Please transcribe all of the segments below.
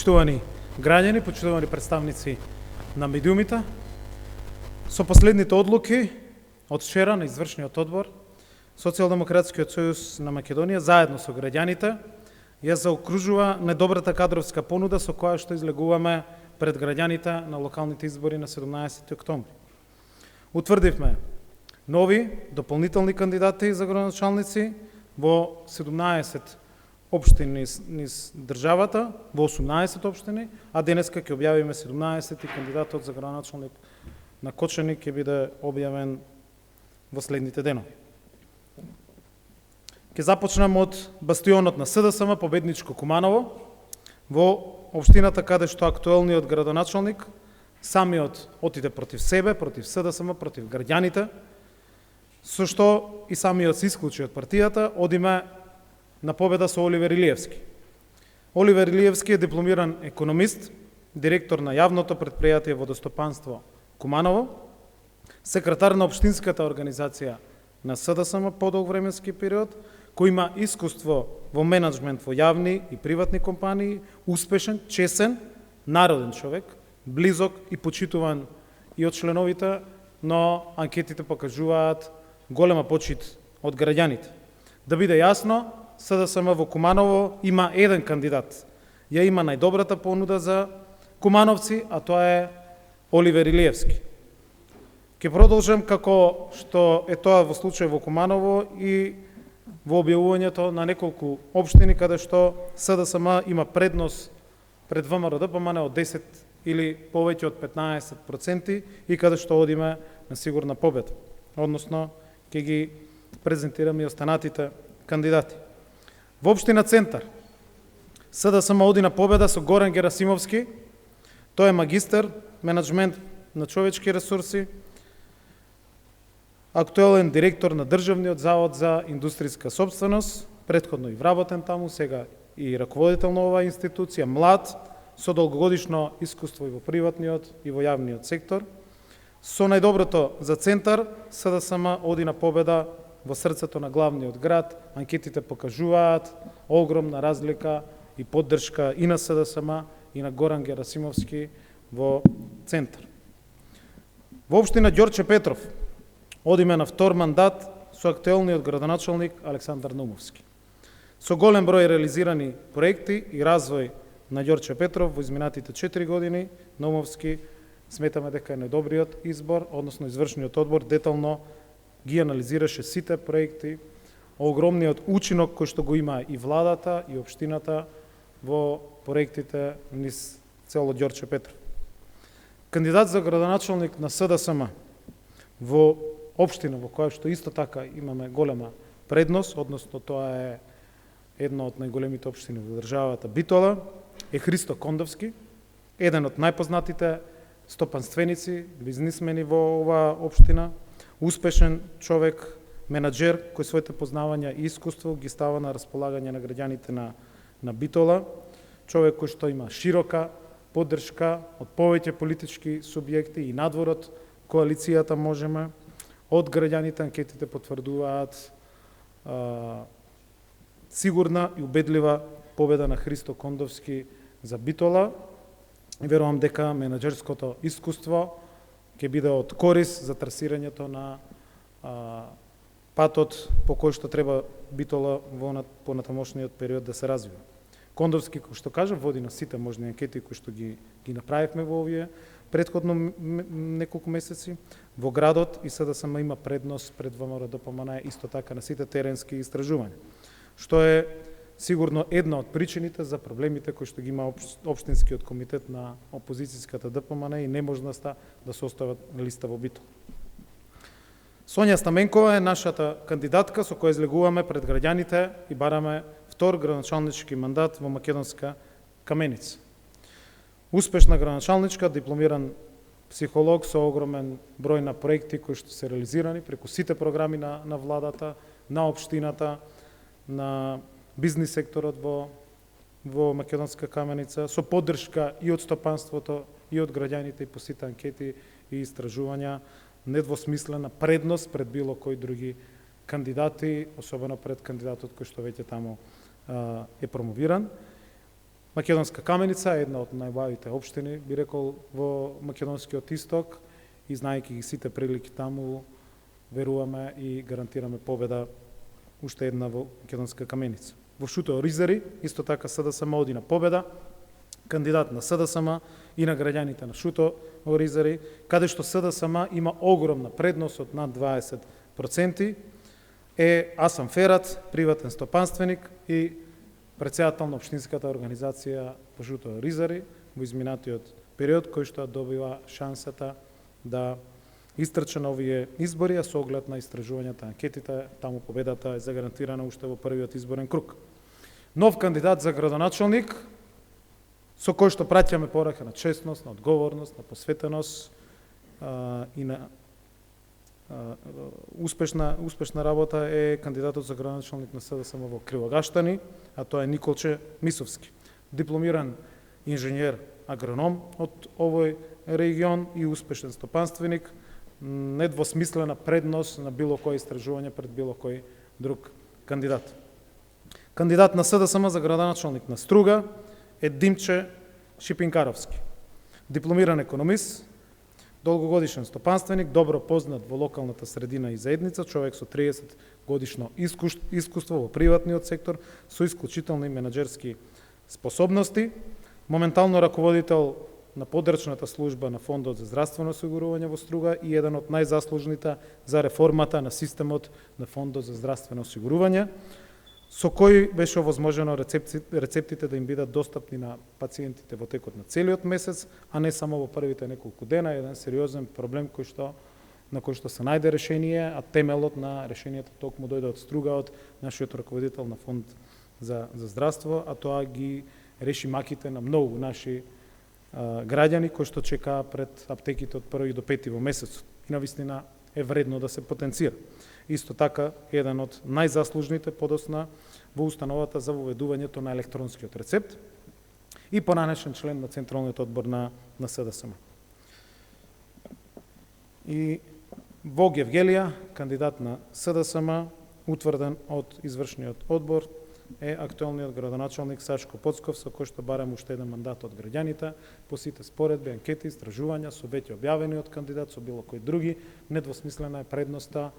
Почитувани граѓани, почитувани представници на медиумите, со последните одлуки од вчера на извршниот одбор, Социјалдемократскиот сојуз на Македонија заедно со граѓаните ја заокружува недобрата кадровска понуда со која што излегуваме пред граѓаните на локалните избори на 17 октомври. Утврдивме нови дополнителни кандидати за градоначалници во 17 општини низ државата, во 18 општини, а денеска ќе објавиме 17 и кандидатот за градоначалник на Кочани ќе биде објавен во следните денови. Ќе започнам од бастионот на СДСМ, победничко Куманово, во општината каде што актуелниот градоначалник самиот отиде против себе, против СДСМ, против граѓаните, со што и самиот се исклучи од партијата, одиме на победа со Оливер Илиевски. Оливер Илиевски е дипломиран економист, директор на јавното предпријатие Водостопанство Куманово, секретар на општинската организација на СДСМ подолг временски период, кој има искуство во менеджмент во јавни и приватни компании, успешен, чесен, народен човек, близок и почитуван и од членовите, но анкетите покажуваат голема почит од граѓаните. Да биде јасно, СДСМ во Куманово има еден кандидат. Ја има најдобрата понуда за кумановци, а тоа е Оливер Илиевски. Ке продолжам како што е тоа во случај во Куманово и во објавувањето на неколку општини каде што СДСМ има предност пред ВМРО ДПМН од 10 или повеќе од 15% и каде што одиме на сигурна победа. Односно, ќе ги презентираме и останатите кандидати. Во општина Центар, СДСМ оди на победа со Горан Герасимовски. Тој е магистар, менеджмент на човечки ресурси, актуелен директор на Државниот завод за индустријска собственост, претходно и вработен таму, сега и раководител на оваа институција, млад, со долгогодишно искуство и во приватниот и во јавниот сектор. Со најдоброто за Центар, СДСМ оди на победа во срцето на главниот град. Анкетите покажуваат огромна разлика и поддршка и на СДСМ и на Горан Герасимовски во Центар. Во општина Ѓорче Петров одиме на втор мандат со актуелниот градоначалник Александар Наумовски. Со голем број реализирани проекти и развој на Ѓорче Петров во изминатите 4 години, Наумовски сметаме дека е најдобриот избор, односно извршниот одбор детално ги анализираше сите проекти, огромниот учинок кој што го има и владата и општината во проектите низ цело Ѓорче Петров. Кандидат за градоначалник на СДСМ во општина во која што исто така имаме голема предност, односно тоа е една од најголемите општини во државата, Битола, е Христо Кондовски, еден од најпознатите стопанственици, бизнисмени во оваа општина, успешен човек, менаџер кој своите познавања и искуство ги става на располагање на граѓаните на Битола, човек кој што има широка поддршка од повеќе политички субјекти и надвор од коалицијата Можеме, од граѓаните. Анкетите потврдуваат сигурна и убедлива победа на Христо Кондовски за Битола и верувам дека менаџерското искуство ќе биде од корис за трасирањето на патот по кој што треба Битола во понатамошниот период да се развива. Кондовски, кој што кажа, води на сите можни анкети кои што ги направивме во овие претходно неколку месеци. Во градот и СДСМ има предност пред ВМРО ДПМН исто така на сите теренски истражувања, што е сигурно една од причините за проблемите кои што ги има општинскиот комитет на опозицијската ДПМН и неможноста да се остават листа во Битола. Сонја Стаменкова е нашата кандидатка со која излегуваме пред граѓаните и бараме втор градоначалнички мандат во Македонска Каменица. Успешна градоначалничка, дипломиран психолог со огромен број на проекти кои што се реализирани преку сите програми на владата, на општината, на бизнис секторот во Македонска Каменица, со поддршка и од стопанството, и од граѓаните, и по сите анкети и истражувања, недвосмислена предност пред било кои други кандидати, особено пред кандидатот кој што веќе таму е промовиран. Македонска Каменица е една од најбавите општини, би рекол, во македонскиот исток и знаејќи ги сите прилики таму, веруваме и гарантираме победа уште една во Македонска Каменица. Во Шуто Оризари, исто така СДСМ оди на победа, кандидат на СДСМ и на граѓаните на Шуто Оризари, каде што СДСМ има огромна предност од над 20%, е Асан Ферат, приватен стопанственик и председател на општинската организација по Шуто Оризари во изминатиот период, кој што добива шансата да истрче на овие избори, а со оглед на истражувањата, анкетите, таму победата е загарантирана уште во првиот изборен круг. Нов кандидат за градоначалник, со кој што праќаме порака на честност, на одговорност, на посветеност и на успешна работа е кандидатот за градоначалник на СДСМ во Кривогаштани, а тоа е Николче Мисовски. Дипломиран инженер агроном од овој регион и успешен стопанственик, недвосмислена предност на било кој истражување пред било кој друг кандидат. Кандидат на СДСМ за градоначалник на Струга е Димче Шипинкаровски. Дипломиран економист, долгогодишен стопанственик, добро познат во локалната средина и заедница, човек со 30 годишно искуство во приватниот сектор, со исклучителни менаџерски способности, моментално раководител на подрачната служба на Фондот за здравствено осигурување во Струга и еден од најзаслужните за реформата на системот на Фондот за здравствено осигурување, со кој беше овозможено рецептите да им бидат достапни на пациентите во текот на целиот месец, а не само во првите неколку дена, еден сериозен проблем на кој што се најде решение, а темелот на решението токму дојде од Струга, од нашиот раководител на Фонд за здравство, а тоа ги реши маките на многу наши граѓани кои што чекаа пред аптеките од 1 до 5 во месецот. И навистина е вредно да се потенцира. Исто така, еден од најзаслужните подосна во установата за воведувањето на електронскиот рецепт и понанешен член на Централниот одбор на СДСМ. И Вог Евгелија, кандидат на СДСМ, утврден од извршниот одбор, е актуелниот градоначалник Сашко Поцков, со кој што барам уште еден мандат од граѓаните, по сите споредби, анкети, истражувања, со веќе објавени од кандидат, со било кој други, недвосмислена е предноста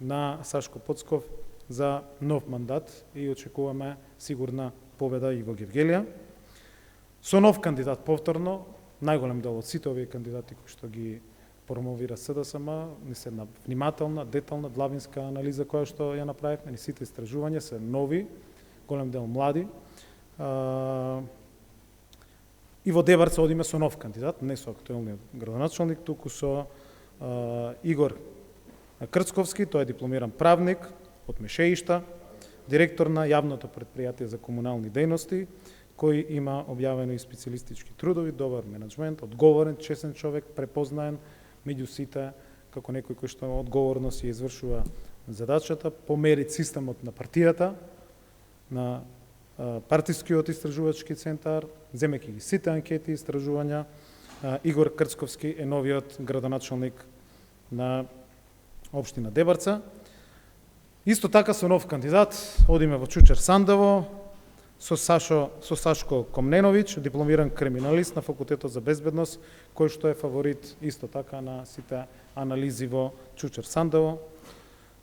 на Сашко Поцков за нов мандат и очекуваме сигурна победа и во Евгелија. Со нов кандидат повторно, најголем дел од сите овие кандидати кои што ги промовира СДСМ, ни се една внимателна, детална, длабинска анализа која што ја направивме, ни сите истражувања се нови, голем дел млади. И во Дебарца одиме со нов кандидат, не со актуелниот градоначалник, туку со Игор Крцковски, тој е дипломиран правник од Мешеишта, директор на јавното предпријатие за комунални дејности, кој има објавено и специјалистички трудови, добар менеджмент, одговорен, чесен човек, препознаен меѓу сите како некој кој што одговорно си извршува задачата, помери системот на партијата, на партискиот истражувачки центар, земејќи ги сите анкети и истражувања. Игор Крцковски е новиот градоначалник на општина Дебарца. Исто така со нов кандидат одиме во Чучер Сандево со Сашко Комненовиќ, дипломиран криминалист на Факултетот за безбедност, кој што е фаворит исто така на сите анализи во Чучер Сандево,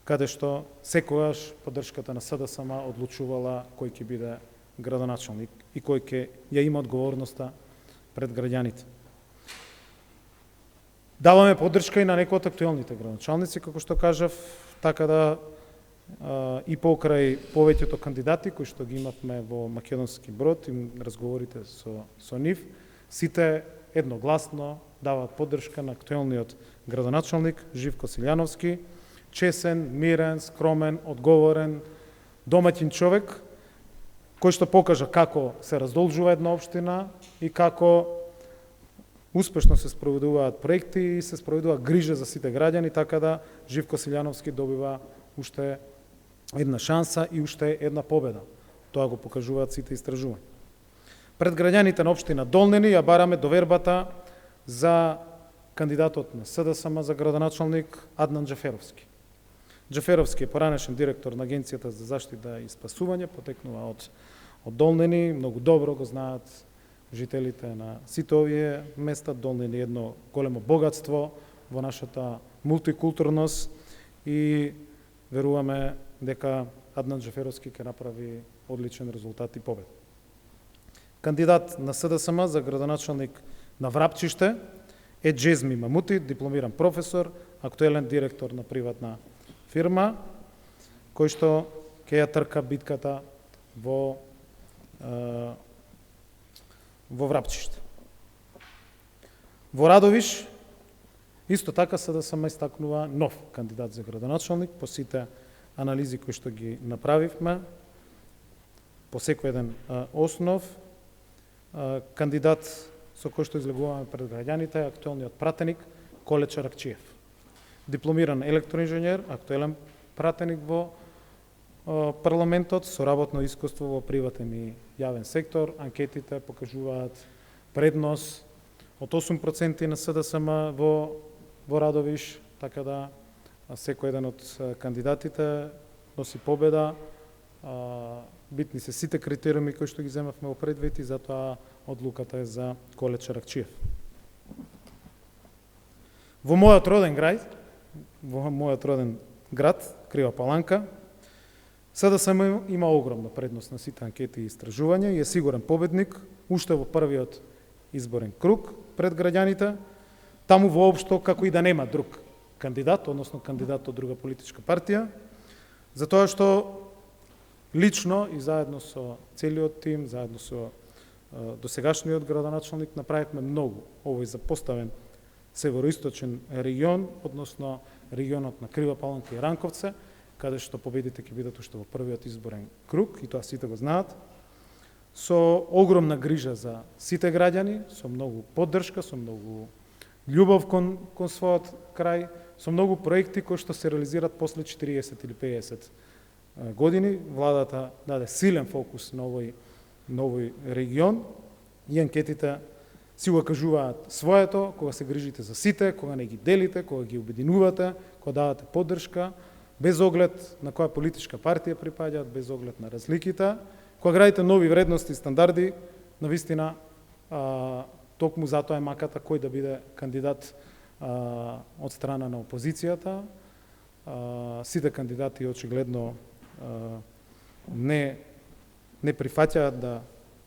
каде што секогаш поддршката на СДСМ одлучувала кој ќе биде градоначалник и кој ќе ја има одговорноста пред граѓаните. Даваме поддршка и на некои од актуелните градоначалници, како што кажав, така да и покрај повеќето кандидати кои што ги имавме во Македонски Брод и разговорите со нив, сите едногласно даваат поддршка на актуелниот градоначалник Живко Силјановски, чесен, мирен, скромен, одговорен, домаќин човек, кој што покажа како се раздолжува една општина и како успешно се спроведуваат проекти и се спроведува грижа за сите граѓани, така да Живко Силјановски добива уште една шанса и уште една победа. Тоа го покажуваат сите истражувања. Пред граѓаните на општина Долнини ја бараме довербата за кандидатот на СДСМ за градоначалник Аднан Джаферовски. Джаферовски е поранешен директор на Агенцијата за заштита и спасување, потекнува од од Долнени, многу добро го знаат жителите на сите овие места. Долнени е едно големо богатство во нашата мултикултурност и веруваме дека Аднан Джаферовски ќе направи одличен резултат и побед. Кандидат на СДСМ за градоначалник на Врапчиште е Джезми Мамути, дипломиран професор, актуелен директор на приватна фирма, кој што ќе ја трка битката во Врапчиште. Во Радовиш, исто така СДСМ истакнува нов кандидат за градоначалник по сите анализи кои што ги направивме, по секој еден основ. Кандидат со кој што излегуваме пред граѓаните е актуелниот пратеник Коле Чаракчиев. Дипломиран електроинженер, актуелен пратеник во парламентот, со работно искуство во приватен и јавен сектор. Анкетите покажуваат предност од 8% на СДСМ во Радовиш, така да секој еден од кандидатите носи победа. Битни се сите критериуми кои што ги земавме во предвид и затоа одлуката е за Коле Чаракчиев. Во мојот роден град, Крива Паланка, СДСМ има огромна предност на сите анкети и истражувања и е сигурен победник уште во првиот изборен круг пред граѓаните. Таму воопшто како и да нема друг кандидат, односно кандидат од друга политичка партија, затоа што лично и заедно со целиот тим, заедно со досегашниот градоначалник направивме многу овој запоставен североисточен регион, односно регионот на Крива Паланка и Ранковце, каде што победите ќе бидат уште во првиот изборен круг, и тоа сите го знаат, со огромна грижа за сите граѓани, со многу поддршка, со многу љубов кон својот крај, со многу проекти кои што се реализираат после 40 или 50 години. Владата даде силен фокус на овој регион и анкетите си го кажуваат своето, кога се грижите за сите, кога не ги делите, кога ги обединувате, кога давате поддршка, без оглед на која политичка партија припаѓаат, без оглед на разликите, кога градите нови вредности и стандарди, навистина токму затоа е маката кој да биде кандидат од страна на опозицијата. Сите кандидати очигледно не прифаќаат да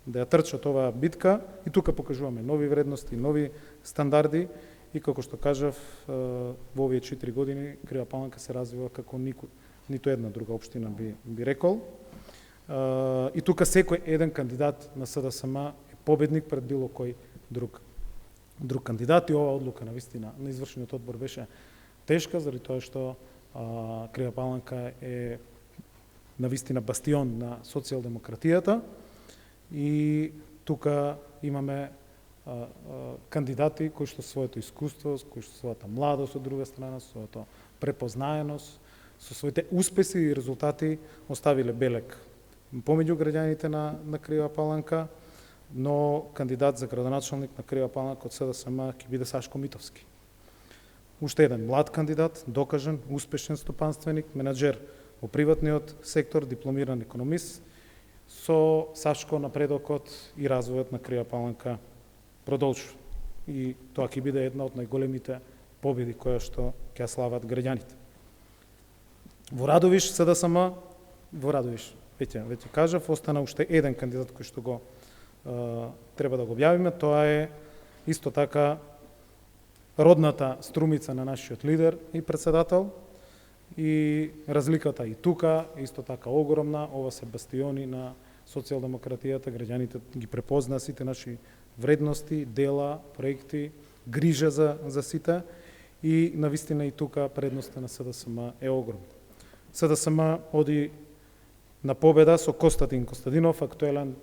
ја трчат оваа битка и тука покажуваме нови вредности, нови стандарди и како што кажав, во овие 4 години Крива Паланка се развива како ниту една друга општина би рекол. И тука секој еден кандидат на СДСМ е победник пред било кој друг кандидат и оваа одлука навистина на извршниот одбор беше тешка, заради тоа што Крива Паланка е навистина бастион на социјалдемократијата и тука имаме кандидати кои што своето искуство, кои што својата младост од друга страна, својата препознаеност, со своите успеси и резултати оставиле белег помеѓу граѓаните на Крива Паланка, но кандидат за градоначалник на Крива Паланка од СДСМ ќе биде Сашко Митовски. Уште еден млад кандидат, докажен, успешен стопанственик, менаџер во приватниот сектор, дипломиран економист. Со Сашко напредокот и развојот на Крива Паланка продолжува. И тоа ќе биде една од најголемите победи која што ќе слават граѓаните. Во Радовиш СДСМ, веќе кажав, остана уште еден кандидат кој што го треба да го објавиме, тоа е исто така родната струмица на нашиот лидер и председател, и разликата и тука исто така огромна. Ова се бастиони на социјалдемократијата, граѓаните ги препознаа сите наши вредности, дела, проекти, грижа за сите и навистина и тука предноста на СДСМ е огромна. СДСМ оди на победа со Костадин Костадинов, актуелен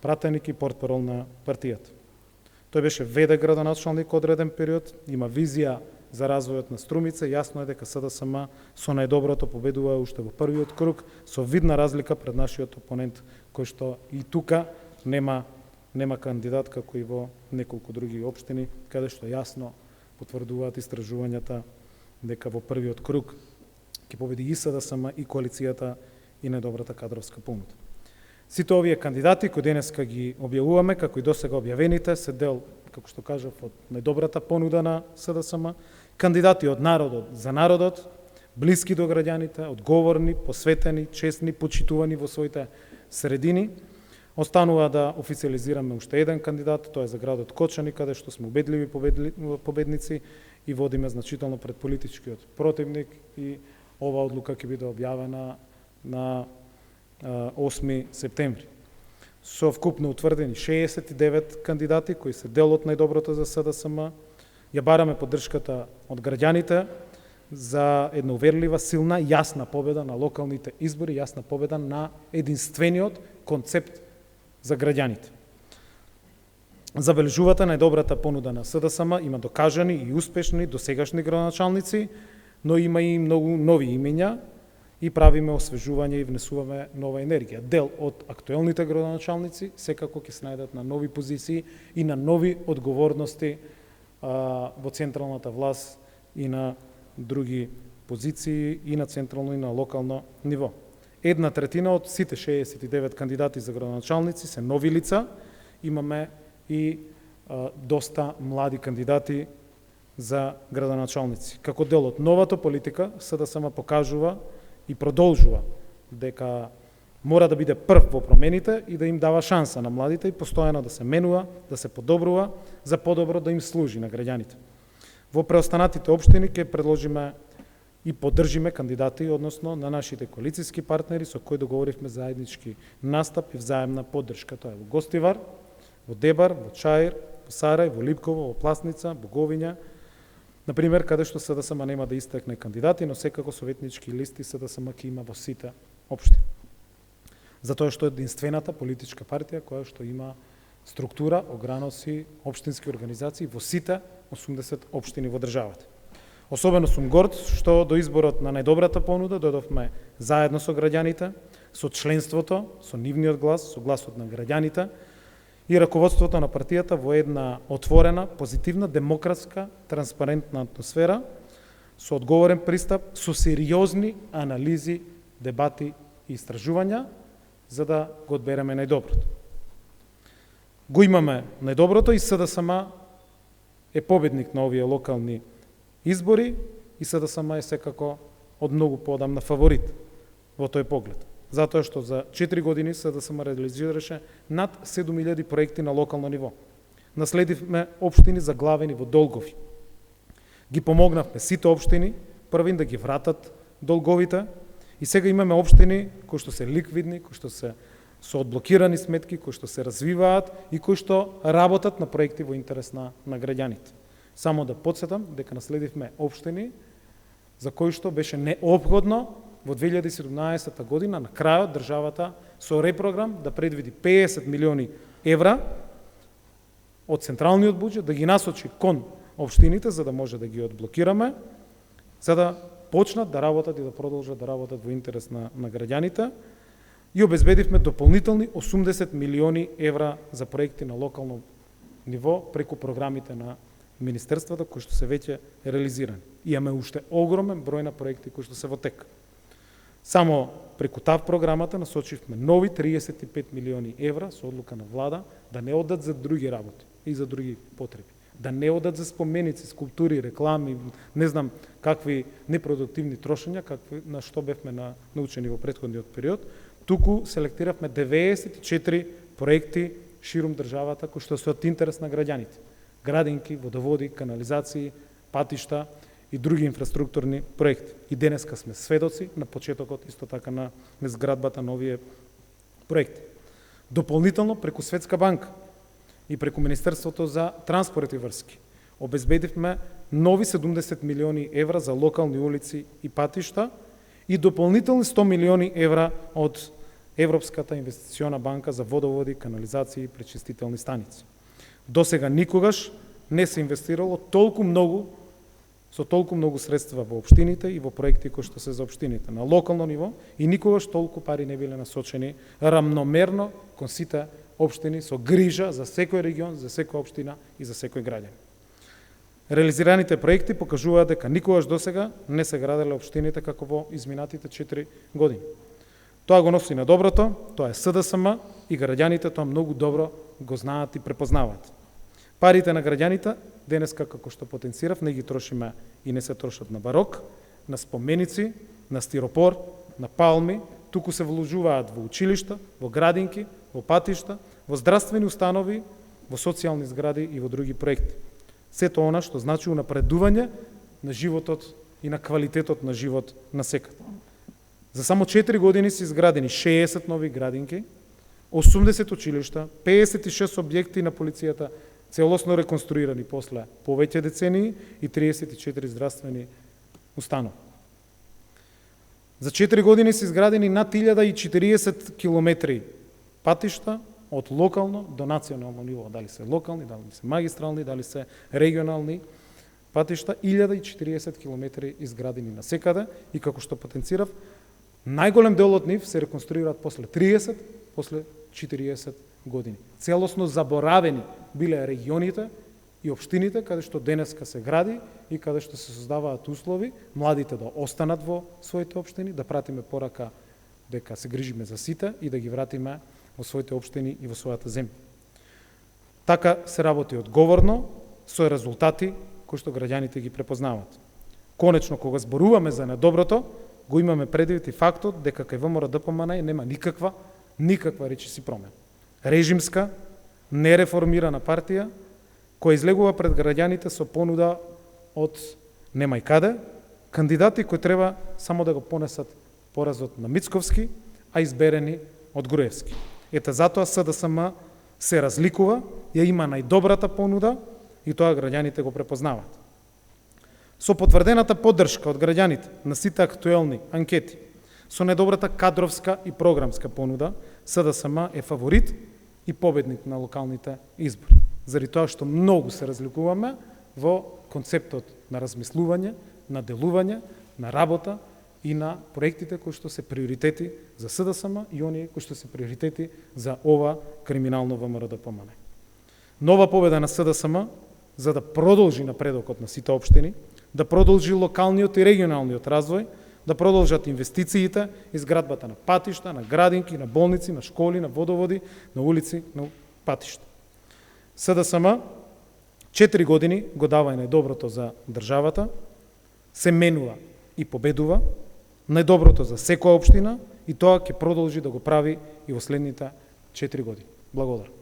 пратеник и портпарол на партијата. Тој беше ВД градоначалник одреден период, има визија за развојот на Струмица, јасно е дека СДСМ со најдоброто победува уште во првиот круг, со видна разлика пред нашиот опонент, кој што и тука нема кандидат како и во неколку други општини, каде што јасно потврдуваат истражувањата дека во првиот круг ќе победи и СДСМ и коалицијата и најдобрата кадровска понуда. Сите овие кандидати кои денеска ги објавуваме, како и досега објавените, се дел, како што кажав, од најдобрата понуда на СДСМ, кандидати од народот за народот, блиски до граѓаните, одговорни, посветени, честни, почитувани во своите средини. Останува да официализираме уште еден кандидат, тоа е за градот Кочани, каде што сме убедливи победници и водиме значително пред политичкиот противник и оваа одлука ќе биде објавена на 8 септември. Со вкупно утврдени 69 кандидати кои се дел од најдоброто за СДСМ, ја бараме поддршката од граѓаните за една уверлива, силна, јасна победа на локалните избори, јасна победа на единствениот концепт за граѓаните. Забележувате најдобрата понуда на СДСМ, има докажани и успешни досегашни градоначалници, но има и многу нови имења и правиме освежување и внесуваме нова енергија. Дел од актуелните градоначалници секако ќе се најдат на нови позиции и на нови одговорности во централната власт и на други позиции и на централно и на локално ниво. 1/3 од сите 69 кандидати за градоначалници се нови лица, имаме и доста млади кандидати за градоначалници. Како дел од новата политика, СДСМ покажува и продолжува дека мора да биде прв во промените и да им дава шанса на младите и постојано да се менува, да се подобрува, за подобро да им служи на граѓаните. Во преостанатите општини ќе предложиме и поддржиме кандидати, односно на нашите коалициски партнери со кои договоривме заеднички настап и взаемна поддршка. Тоа е во Гостивар, во Дебар, во Чаир, во Сарај, во Липково, во Пласница, Боговиња, например, каде што СДСМ нема да истекне кандидати, но секако советнички листи СДСМ ќе има во сите општини. Затоа што е единствената политичка партија која што има структура, ограноси, општински организации во сите 80 општини во државата. Особено сум горд што до изборот на најдобрата понуда дојдовме заедно со граѓаните, со членството, со нивниот глас, со гласот на граѓаните и раководството на партијата во една отворена, позитивна, демократска, транспарентна атмосфера, со одговорен пристап, со сериозни анализи, дебати и истражувања, за да го одбереме најдоброто. Го имаме најдоброто и СДСМ е победник на овие локални избори и СДСМ е секако од многу поодамна фаворит во тој поглед. Затоа што за 4 години СДСМ реализираше над 7000 проекти на локално ниво. Наследивме општини заглавени во долгови. Ги помогнавме сите општини првин да ги вратат долговите и сега имаме општини кои што се ликвидни, кои што се со одблокирани сметки, кои што се развиваат и кои што работат на проекти во интерес на граѓаните. Само да подсетам дека наследивме општини за кои што беше неопходно во 2017 година на крајот државата со репрограм да предвиди 50 милиони евра од централниот буџет да ги насочи кон општините за да може да ги одблокираме, за да почнат да работат и да продолжат да работат во интерес на граѓаните и обезбедивме дополнителни 80 милиони евра за проекти на локално ниво преку програмите на министерствата кои што се веќе реализирани. Имаме уште огромен број на проекти кои што се во тек. Само преку тав програмата насочивме нови 35 милиони евра со одлука на влада да не одат за други работи и за други потреби. Да не одат за споменици, скулптури, реклами, не знам какви непродуктивни трошења, на што бевме научени во претходниот период, туку селектиравме 94 проекти ширум државата кои што се од интерес на граѓаните. Градинки, водоводи, канализации, патишта и други инфраструктурни проекти. И денеска сме сведоци на почетокот исто така на изградбата на овие проекти. Дополнително преку Светска банка и преку Министерството за транспорт и врски обезбедивме нови 70 милиони евра за локални улици и патишта и дополнителни 100 милиони евра од Европската инвестициона банка за водоводи, канализации и пречистителни станици. Досега никогаш не се инвестирало со толку многу средства во општините и во проекти кои што се за општините на локално ниво и никогаш толку пари не биле насочени рамномерно кон сите општини со грижа за секој регион, за секоја општина и за секој граѓанин. Реализираните проекти покажуваат дека никогаш досега не се граделе општините како во изминатите 4 години. Тоа го носи на доброто, тоа е СДСМ и граѓаните тоа многу добро го знаат и препознаваат. Парите на граѓаните денеска, како што потенцирав, не ги трошиме и не се трошат на барок, на споменици, на стиропор, на палми, туку се вложуваат во училишта, во градинки, во патишта, во здравствени установи, во социјални згради и во други проекти. Сето она што значи унапредување на животот и на квалитетот на живот на секако. За само 4 години се изградени 60 нови градинки, 80 училишта, 56 објекти на полицијата, целосно реконструирани после повеќе децении и 34 здравствени установи. За 4 години се изградени над 1040 километри патишта од локално до национално ниво, дали се локални, дали се магистрални, дали се регионални патишта, 1040 километри изградени насекаде и како што потенцирав, најголем дел од нив се реконструираат после 30, после 40 години. Целосно заборавени биле регионите и општините каде што денеска се гради и каде што се создаваат услови младите да останат во своите општини, да пратиме порака дека се грижиме за сите и да ги вратиме во своите општини и во својата земја. Така се работи одговорно, со резултати кои што граѓаните ги препознаваат. Конечно, кога зборуваме за недоброто, го имаме предвид и фактот дека кај ВМРО-ДПМН нема никаква речиси промена. Режимска, нереформирана партија, која излегува пред граѓаните со понуда од нема и каде, кандидати кои треба само да го понесат поразот на Мицковски, а изберени од Груевски. Ете затоа СДСМ се разликува, ја има најдобрата понуда и тоа граѓаните го препознаваат. Со потврдената поддршка од граѓаните на сите актуелни анкети, со недобрата кадровска и програмска понуда, СДСМ е фаворит и победник на локалните избори. Заради тоа што многу се разликуваме во концептот на размислување, на делување, на работа и на проектите кои што се приоритети за СДСМ и оние кои што се приоритети за ова криминално ВМРО-ДПМН. Нова победа на СДСМ за да продолжи напредокот на сите општини, да продолжи локалниот и регионалниот развој, да продолжат инвестициите, изградбата на патишта, на градинки, на болници, на школи, на водоводи, на улици, на патишта. СДСМ 4 години го дава и најдоброто за државата, се менува и победува, најдоброто за секоја општина и тоа ќе продолжи да го прави и во следните 4 години. Благодарам.